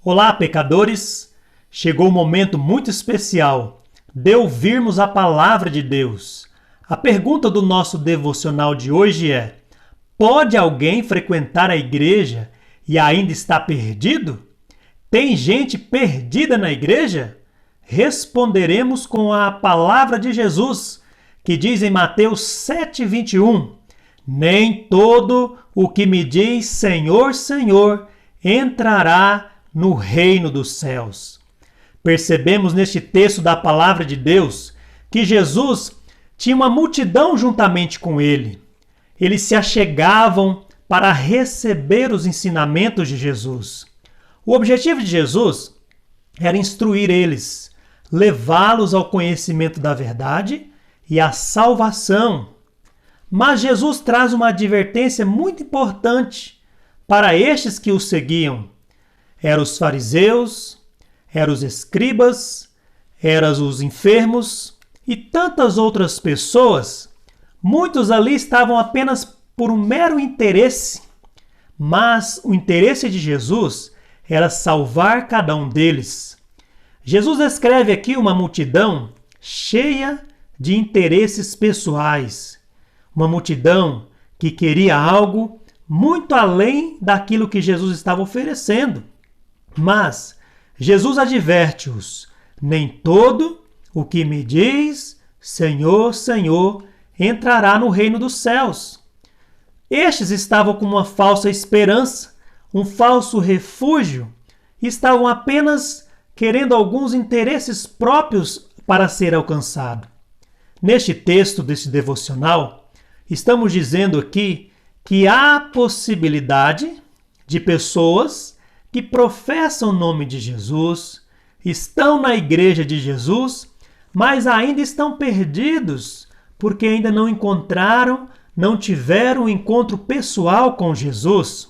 Olá, pecadores! Chegou um momento muito especial de ouvirmos a palavra de Deus. A pergunta do nosso devocional de hoje é: pode alguém frequentar a igreja e ainda estar perdido? Tem gente perdida na igreja? Responderemos com a palavra de Jesus, que diz em Mateus 7:21: nem todo o que me diz Senhor, Senhor entrará no reino dos céus. Percebemos neste texto da palavra de Deus que Jesus tinha uma multidão juntamente com ele. Eles se achegavam para receber os ensinamentos de Jesus. O objetivo de Jesus era instruir eles, levá-los ao conhecimento da verdade e à salvação. Mas Jesus traz uma advertência muito importante para estes que o seguiam. Eram os fariseus, eram os escribas, eram os enfermos e tantas outras pessoas. Muitos ali estavam apenas por um mero interesse, mas o interesse de Jesus era salvar cada um deles. Jesus descreve aqui uma multidão cheia de interesses pessoais, uma multidão que queria algo muito além daquilo que Jesus estava oferecendo. Mas Jesus adverte-os: nem todo o que me diz Senhor, Senhor entrará no reino dos céus. Estes estavam com uma falsa esperança, um falso refúgio, e estavam apenas querendo alguns interesses próprios para ser alcançado. Neste texto deste devocional, estamos dizendo aqui que há possibilidade de pessoas que professam o nome de Jesus, estão na igreja de Jesus, mas ainda estão perdidos porque ainda não encontraram, não tiveram um encontro pessoal com Jesus.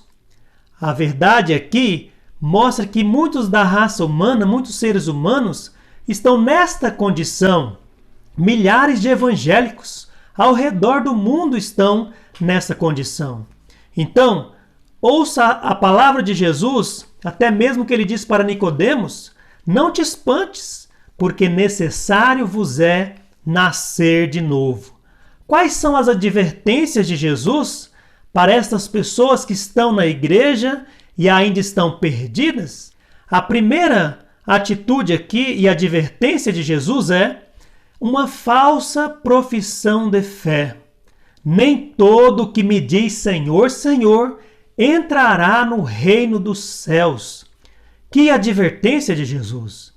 A verdade aqui mostra que muitos da raça humana, muitos seres humanos, estão nesta condição. Milhares de evangélicos ao redor do mundo estão nessa condição. Então, ouça a palavra de Jesus, até mesmo que ele diz para Nicodemos: não te espantes, porque necessário vos é nascer de novo. Quais são as advertências de Jesus para estas pessoas que estão na igreja e ainda estão perdidas? A primeira atitude aqui e advertência de Jesus é uma falsa profissão de fé. Nem todo que me diz Senhor, Senhor entrará no reino dos céus. Que advertência de Jesus!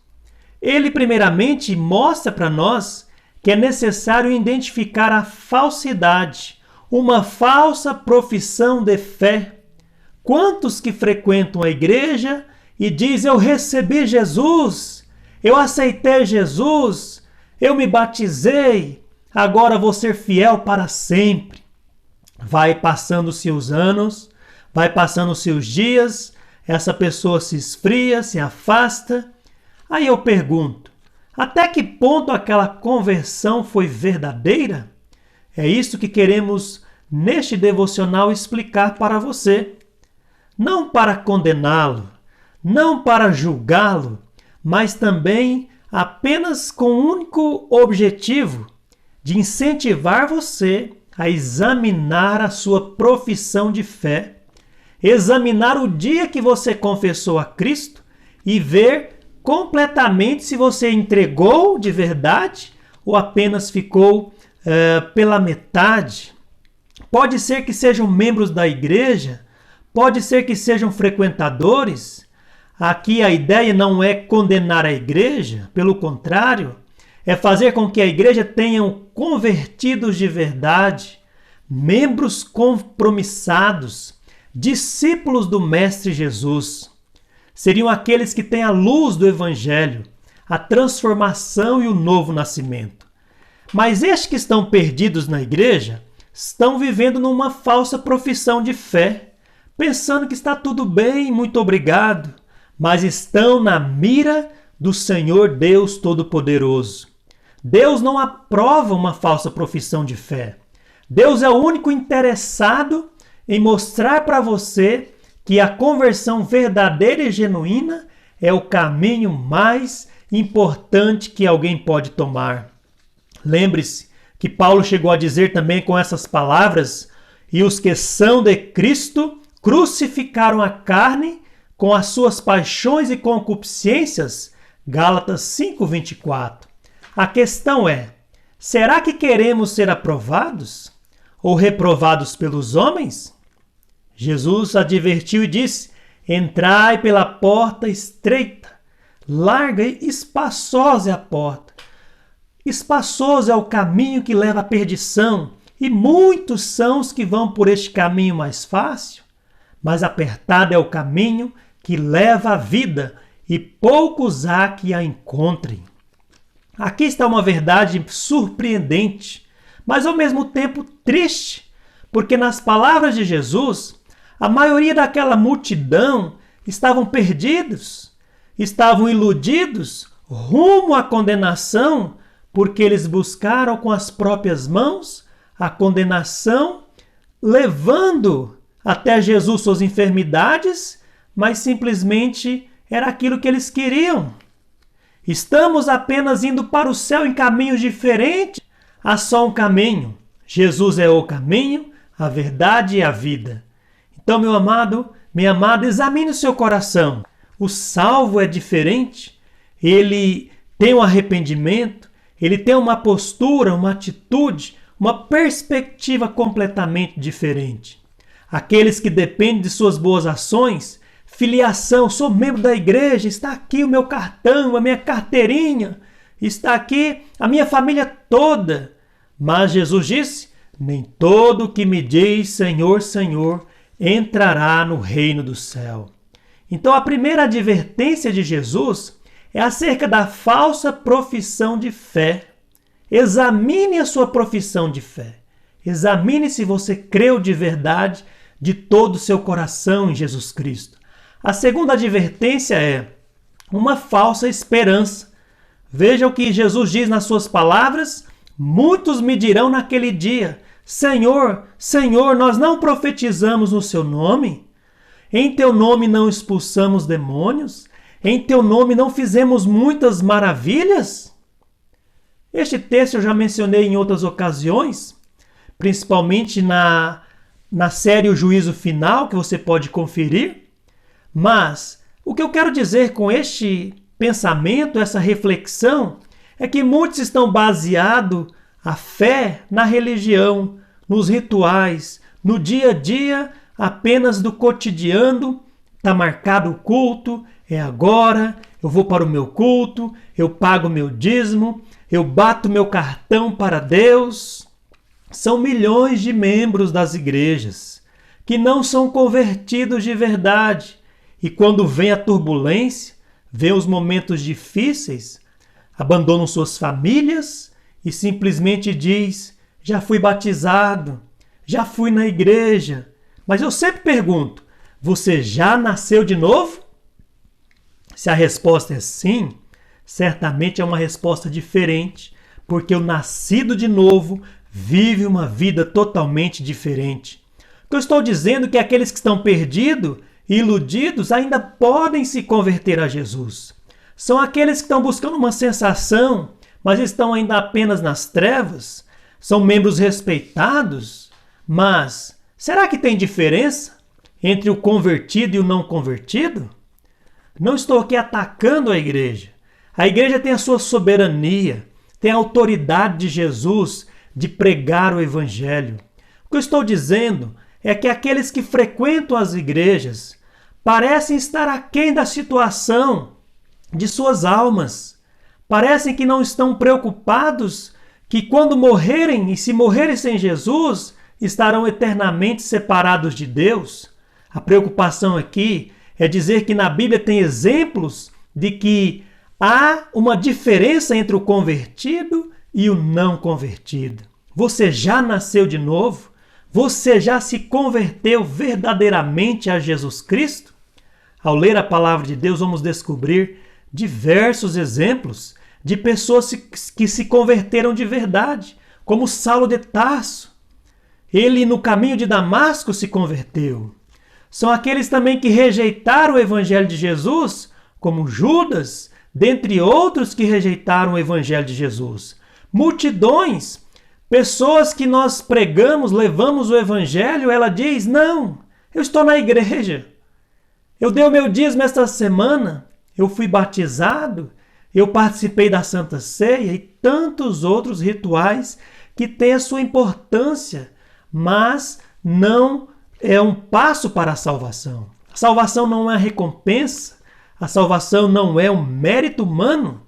Ele primeiramente mostra para nós que é necessário identificar a falsidade, uma falsa profissão de fé. Quantos que frequentam a igreja e dizem: eu recebi Jesus, eu aceitei Jesus, eu me batizei, agora vou ser fiel para sempre. Vai passando-se os anos, vai passando-se os dias, essa pessoa se esfria, se afasta. Aí eu pergunto: até que ponto aquela conversão foi verdadeira? É isso que queremos neste devocional explicar para você. Não para condená-lo, não para julgá-lo, mas também apenas com o único objetivo de incentivar você a examinar a sua profissão de fé, examinar o dia que você confessou a Cristo e ver completamente se você entregou de verdade ou apenas ficou pela metade. Pode ser que sejam membros da igreja, pode ser que sejam frequentadores. Aqui a ideia não é condenar a igreja, pelo contrário, é fazer com que a igreja tenha convertidos de verdade, membros compromissados, discípulos do Mestre Jesus. Seriam aqueles que têm a luz do Evangelho, a transformação e o novo nascimento. Mas estes que estão perdidos na igreja estão vivendo numa falsa profissão de fé, pensando que está tudo bem, muito obrigado, mas estão na mira do Senhor Deus Todo-Poderoso. Deus não aprova uma falsa profissão de fé. Deus é o único interessado em mostrar para você que a conversão verdadeira e genuína é o caminho mais importante que alguém pode tomar. Lembre-se que Paulo chegou a dizer também com essas palavras: e os que são de Cristo crucificaram a carne com as suas paixões e concupiscências. Gálatas 5:24. A questão é: será que queremos ser aprovados ou reprovados pelos homens? Jesus advertiu e disse: entrai pela porta estreita, larga e espaçosa é a porta. Espaçoso é o caminho que leva à perdição, e muitos são os que vão por este caminho mais fácil. Mas apertado é o caminho que leva à vida, e poucos há que a encontrem. Aqui está uma verdade surpreendente, mas ao mesmo tempo triste, porque nas palavras de Jesus, a maioria daquela multidão estavam perdidos, estavam iludidos, rumo à condenação, porque eles buscaram com as próprias mãos a condenação, levando até Jesus suas enfermidades, mas simplesmente era aquilo que eles queriam. Estamos apenas indo para o céu em caminhos diferentes. Há só um caminho. Jesus é o caminho, a verdade e a vida. Então, meu amado, minha amada, examine o seu coração. O salvo é diferente. Ele tem um arrependimento, ele tem uma postura, uma atitude, uma perspectiva completamente diferente. Aqueles que dependem de suas boas ações, filiação, sou membro da igreja, está aqui o meu cartão, a minha carteirinha, está aqui a minha família toda. Mas Jesus disse: nem todo que me diz Senhor, Senhor, entrará no reino do céu. Então a primeira advertência de Jesus é acerca da falsa profissão de fé. Examine a sua profissão de fé. Examine se você creu de verdade, de todo o seu coração em Jesus Cristo. A segunda advertência é uma falsa esperança. Veja o que Jesus diz nas suas palavras: muitos me dirão naquele dia: Senhor, Senhor, nós não profetizamos no seu nome? Em teu nome não expulsamos demônios? Em teu nome não fizemos muitas maravilhas? Este texto eu já mencionei em outras ocasiões, principalmente na série O Juízo Final, que você pode conferir. Mas o que eu quero dizer com este pensamento, essa reflexão, é que muitos estão baseados a fé na religião, nos rituais, no dia a dia apenas do cotidiano. Está marcado o culto, é agora, eu vou para o meu culto, eu pago meu dízimo, eu bato meu cartão para Deus. São milhões de membros das igrejas que não são convertidos de verdade. E quando vem a turbulência, vem os momentos difíceis, abandonam suas famílias e simplesmente diz: já fui batizado, já fui na igreja. Mas eu sempre pergunto: você já nasceu de novo? Se a resposta é sim, certamente é uma resposta diferente, porque o nascido de novo vive uma vida totalmente diferente. O que eu estou dizendo é que aqueles que estão perdidos e iludidos ainda podem se converter a Jesus. São aqueles que estão buscando uma sensação, mas estão ainda apenas nas trevas. São membros respeitados, mas será que tem diferença entre o convertido e o não convertido? Não estou aqui atacando a igreja. A igreja tem a sua soberania, tem a autoridade de Jesus de pregar o evangelho. O que eu estou dizendo é que aqueles que frequentam as igrejas parecem estar aquém da situação de suas almas. Parecem que não estão preocupados que quando morrerem e se morrerem sem Jesus, estarão eternamente separados de Deus. A preocupação aqui é dizer que na Bíblia tem exemplos de que há uma diferença entre o convertido e o não convertido. Você já nasceu de novo? Você já se converteu verdadeiramente a Jesus Cristo? Ao ler a palavra de Deus, vamos descobrir diversos exemplos de pessoas que se converteram de verdade, como Saulo de Tarso. Ele, no caminho de Damasco, se converteu. São aqueles também que rejeitaram o evangelho de Jesus, como Judas, dentre outros que rejeitaram o evangelho de Jesus. Multidões, pessoas que nós pregamos, levamos o evangelho, ela diz: não, eu estou na igreja, eu dei o meu dízimo esta semana, eu fui batizado, eu participei da Santa Ceia e tantos outros rituais que têm a sua importância, mas não é um passo para a salvação. A salvação não é recompensa, a salvação não é um mérito humano.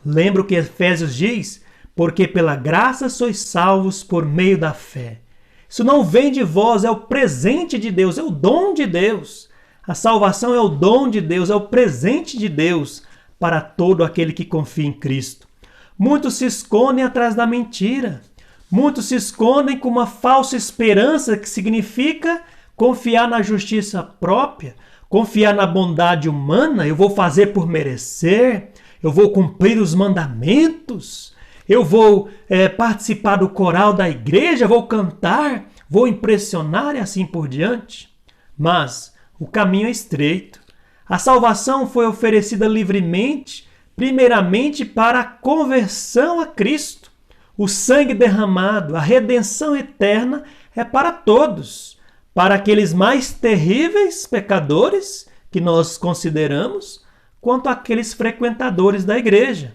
Lembra o que Efésios diz? Porque pela graça sois salvos por meio da fé. Isso não vem de vós, é o presente de Deus, é o dom de Deus. A salvação é o dom de Deus, é o presente de Deus para todo aquele que confia em Cristo. Muitos se escondem atrás da mentira. Muitos se escondem com uma falsa esperança que significa confiar na justiça própria, confiar na bondade humana. Eu vou fazer por merecer, eu vou cumprir os mandamentos, eu vou participar do coral da igreja, vou cantar, vou impressionar e assim por diante. Mas o caminho é estreito. A salvação foi oferecida livremente, primeiramente para a conversão a Cristo. O sangue derramado, a redenção eterna é para todos, para aqueles mais terríveis pecadores que nós consideramos, quanto aqueles frequentadores da igreja.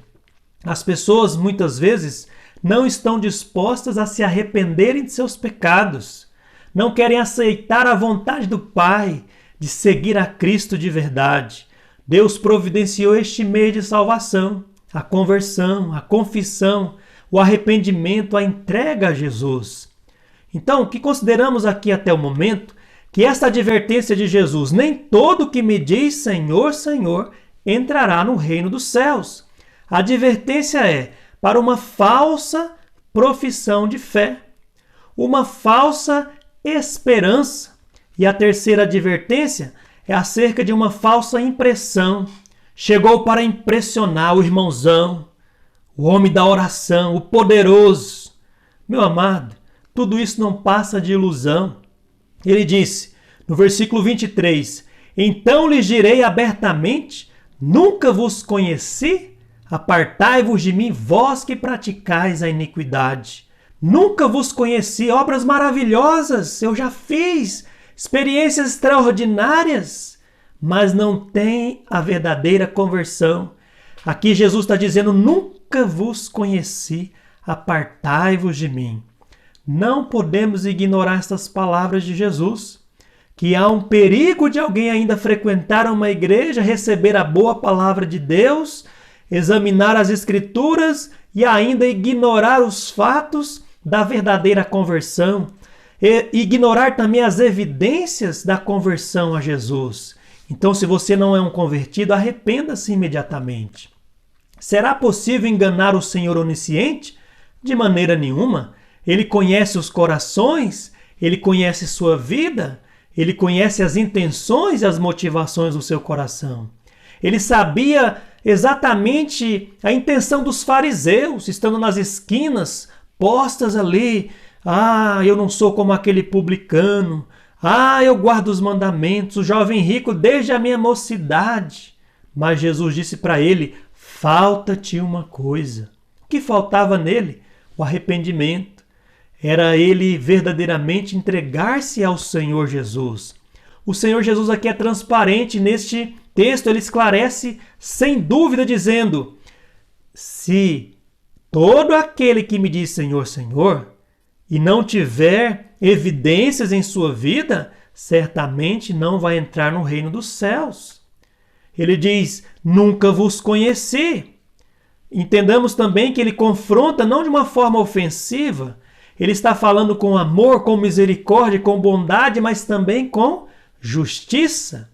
As pessoas muitas vezes não estão dispostas a se arrependerem de seus pecados, não querem aceitar a vontade do Pai de seguir a Cristo de verdade. Deus providenciou este meio de salvação, a conversão, a confissão, o arrependimento, a entrega a Jesus. Então, o que consideramos aqui até o momento, que esta advertência de Jesus: nem todo que me diz Senhor, Senhor, entrará no reino dos céus. A advertência é para uma falsa profissão de fé, uma falsa esperança. E a terceira advertência é acerca de uma falsa impressão. Chegou para impressionar o irmãozão, o homem da oração, o poderoso. Meu amado, tudo isso não passa de ilusão. Ele disse, no versículo 23, então lhes direi abertamente, nunca vos conheci, apartai-vos de mim, vós que praticais a iniquidade. Nunca vos conheci, obras maravilhosas eu já fiz, experiências extraordinárias, mas não tem a verdadeira conversão. Aqui Jesus está dizendo, nunca vos conheci, apartai-vos de mim. Não podemos ignorar estas palavras de Jesus, que há um perigo de alguém ainda frequentar uma igreja, receber a boa palavra de Deus, examinar as Escrituras e ainda ignorar os fatos da verdadeira conversão, e ignorar também as evidências da conversão a Jesus. Então, se você não é um convertido, arrependa-se imediatamente. Será possível enganar o Senhor onisciente? De maneira nenhuma. Ele conhece os corações, ele conhece sua vida, ele conhece as intenções e as motivações do seu coração. Ele sabia exatamente a intenção dos fariseus, estando nas esquinas, postas ali. Ah, eu não sou como aquele publicano. Ah, eu guardo os mandamentos, o jovem rico desde a minha mocidade. Mas Jesus disse para ele, falta-te uma coisa. O que faltava nele? O arrependimento. Era ele verdadeiramente entregar-se ao Senhor Jesus. O Senhor Jesus aqui é transparente neste texto, ele esclarece sem dúvida dizendo, se todo aquele que me diz Senhor, Senhor, e não tiver evidências em sua vida, certamente não vai entrar no reino dos céus. Ele diz, nunca vos conheci. Entendamos também que ele confronta não de uma forma ofensiva, ele está falando com amor, com misericórdia, com bondade, mas também com justiça.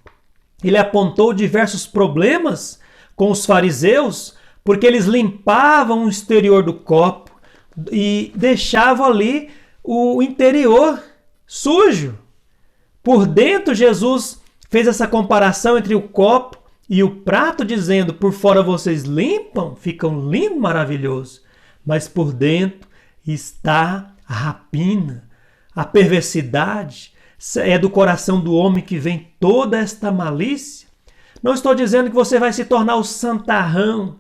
Ele apontou diversos problemas com os fariseus, porque eles limpavam o exterior do copo e deixavam ali o interior sujo. Por dentro, Jesus fez essa comparação entre o copo e o prato, dizendo, por fora vocês limpam, ficam lindo, maravilhoso, mas por dentro está a rapina, a perversidade, é do coração do homem que vem toda esta malícia. Não estou dizendo que você vai se tornar o santarrão.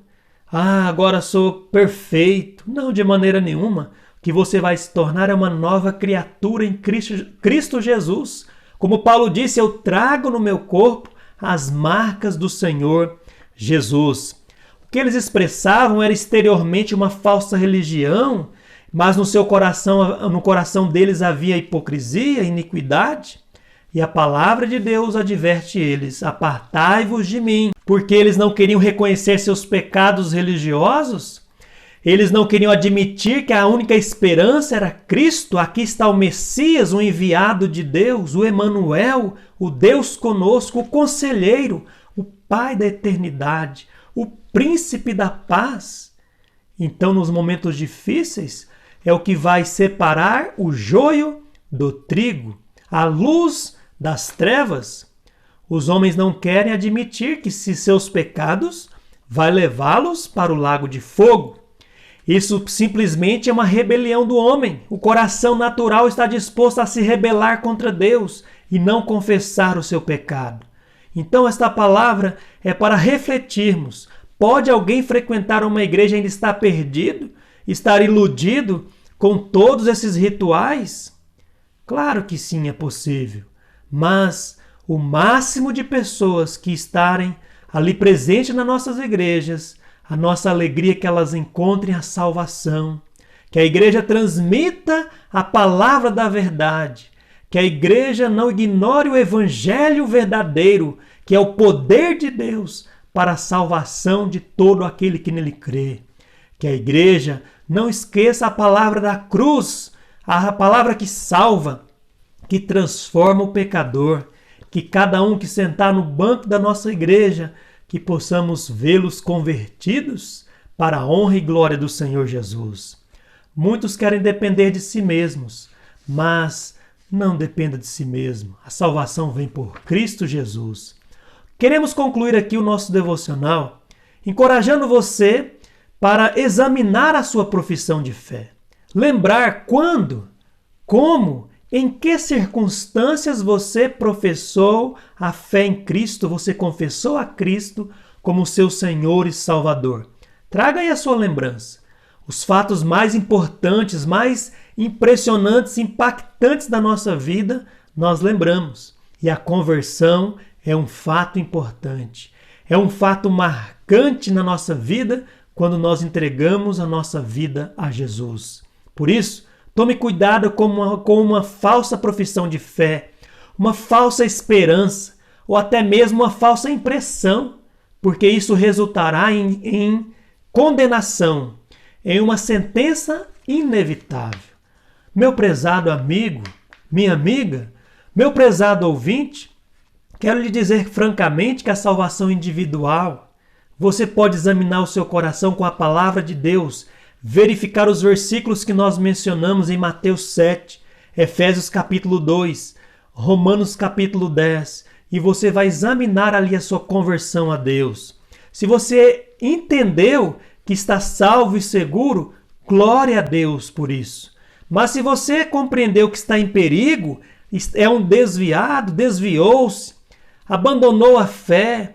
Ah, agora sou perfeito. Não, de maneira nenhuma. O que você vai se tornar é uma nova criatura em Cristo Jesus. Como Paulo disse, eu trago no meu corpo as marcas do Senhor Jesus. O que eles expressavam era exteriormente uma falsa religião, mas no coração deles havia hipocrisia, iniquidade. E a palavra de Deus adverte eles: apartai-vos de mim, porque eles não queriam reconhecer seus pecados religiosos. Eles não queriam admitir que a única esperança era Cristo. Aqui está o Messias, o enviado de Deus, o Emanuel, o Deus conosco, o conselheiro, o Pai da eternidade, o príncipe da paz. Então, nos momentos difíceis, é o que vai separar o joio do trigo, a luz das trevas. Os homens não querem admitir que seus pecados vai levá-los para o lago de fogo. Isso simplesmente é uma rebelião do homem. O coração natural está disposto a se rebelar contra Deus e não confessar o seu pecado. Então esta palavra é para refletirmos. Pode alguém frequentar uma igreja e ainda estar perdido? Estar iludido com todos esses rituais? Claro que sim, é possível. Mas o máximo de pessoas que estarem ali presentes nas nossas igrejas, a nossa alegria é que elas encontrem a salvação, que a igreja transmita a palavra da verdade, que a igreja não ignore o evangelho verdadeiro, que é o poder de Deus para a salvação de todo aquele que nele crê. Que a igreja não esqueça a palavra da cruz, a palavra que salva, que transforma o pecador, que cada um que sentar no banco da nossa igreja, que possamos vê-los convertidos para a honra e glória do Senhor Jesus. Muitos querem depender de si mesmos, mas não dependa de si mesmo. A salvação vem por Cristo Jesus. Queremos concluir aqui o nosso devocional encorajando você para examinar a sua profissão de fé. Lembrar quando, como, em que circunstâncias você professou a fé em Cristo, você confessou a Cristo como seu Senhor e Salvador. Traga aí a sua lembrança. Os fatos mais importantes, mais impressionantes, impactantes da nossa vida, nós lembramos. E a conversão é um fato importante. É um fato marcante na nossa vida quando nós entregamos a nossa vida a Jesus. Por isso, tome cuidado com uma falsa profissão de fé, uma falsa esperança ou até mesmo uma falsa impressão, porque isso resultará em condenação, em uma sentença inevitável. Meu prezado amigo, minha amiga, meu prezado ouvinte, quero lhe dizer francamente que a salvação individual, você pode examinar o seu coração com a palavra de Deus, verificar os versículos que nós mencionamos em Mateus 7, Efésios capítulo 2, Romanos capítulo 10, e você vai examinar ali a sua conversão a Deus. Se você entendeu que está salvo e seguro, glória a Deus por isso. Mas se você compreendeu que está em perigo, é um desviado, desviou-se, abandonou a fé,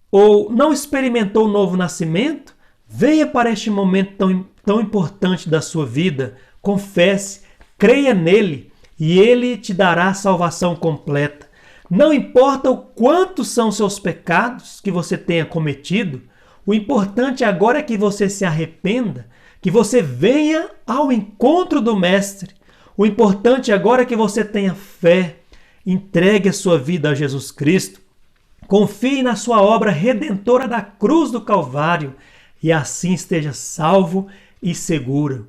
ou não experimentou o novo nascimento, venha para este momento tão importante da sua vida, confesse, creia nele e ele te dará a salvação completa. Não importa o quanto são seus pecados que você tenha cometido, o importante agora é que você se arrependa, que você venha ao encontro do Mestre. O importante agora é que você tenha fé, entregue a sua vida a Jesus Cristo, confie na sua obra redentora da cruz do Calvário e assim esteja salvo e seguro.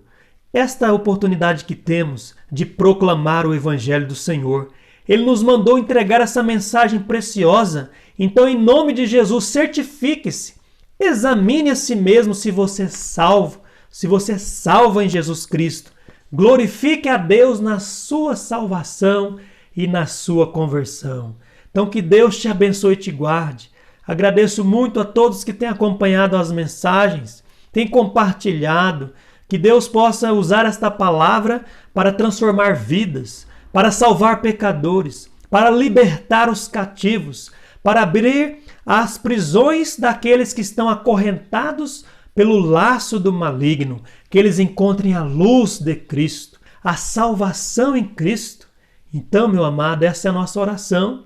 Esta é a oportunidade que temos de proclamar o Evangelho do Senhor. Ele nos mandou entregar essa mensagem preciosa. Então, em nome de Jesus, certifique-se. Examine a si mesmo se você é salvo, se você é salvo em Jesus Cristo. Glorifique a Deus na sua salvação e na sua conversão. Então, que Deus te abençoe e te guarde. Agradeço muito a todos que têm acompanhado as mensagens, têm compartilhado. Que Deus possa usar esta palavra para transformar vidas, para salvar pecadores, para libertar os cativos, para abrir as prisões daqueles que estão acorrentados pelo laço do maligno, que eles encontrem a luz de Cristo, a salvação em Cristo. Então, meu amado, essa é a nossa oração,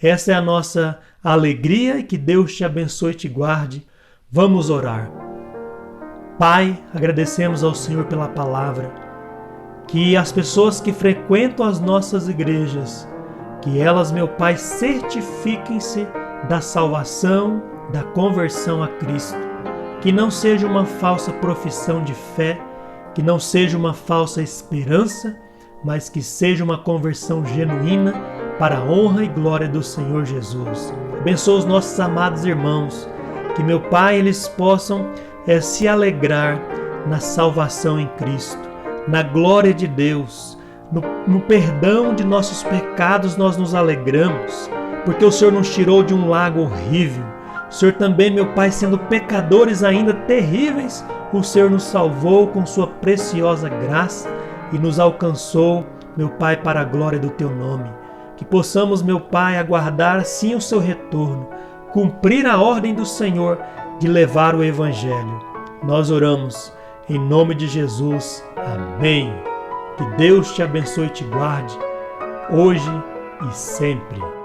essa é a nossa alegria, e que Deus te abençoe e te guarde. Vamos orar. Pai, agradecemos ao Senhor pela palavra, que as pessoas que frequentam as nossas igrejas, que elas, meu Pai, certifiquem-se da salvação, da conversão a Cristo, que não seja uma falsa profissão de fé, que não seja uma falsa esperança, mas que seja uma conversão genuína para a honra e glória do Senhor Jesus. Abençoa os nossos amados irmãos, que, meu Pai, eles possam se alegrar na salvação em Cristo, na glória de Deus, no perdão de nossos pecados nós nos alegramos, porque o Senhor nos tirou de um lago horrível. O Senhor também, meu Pai, sendo pecadores ainda terríveis, o Senhor nos salvou com sua preciosa graça e nos alcançou, meu Pai, para a glória do Teu nome. Que possamos, meu Pai, aguardar sim o Seu retorno, cumprir a ordem do Senhor de levar o Evangelho. Nós oramos em nome de Jesus. Amém. Que Deus te abençoe e te guarde, hoje e sempre.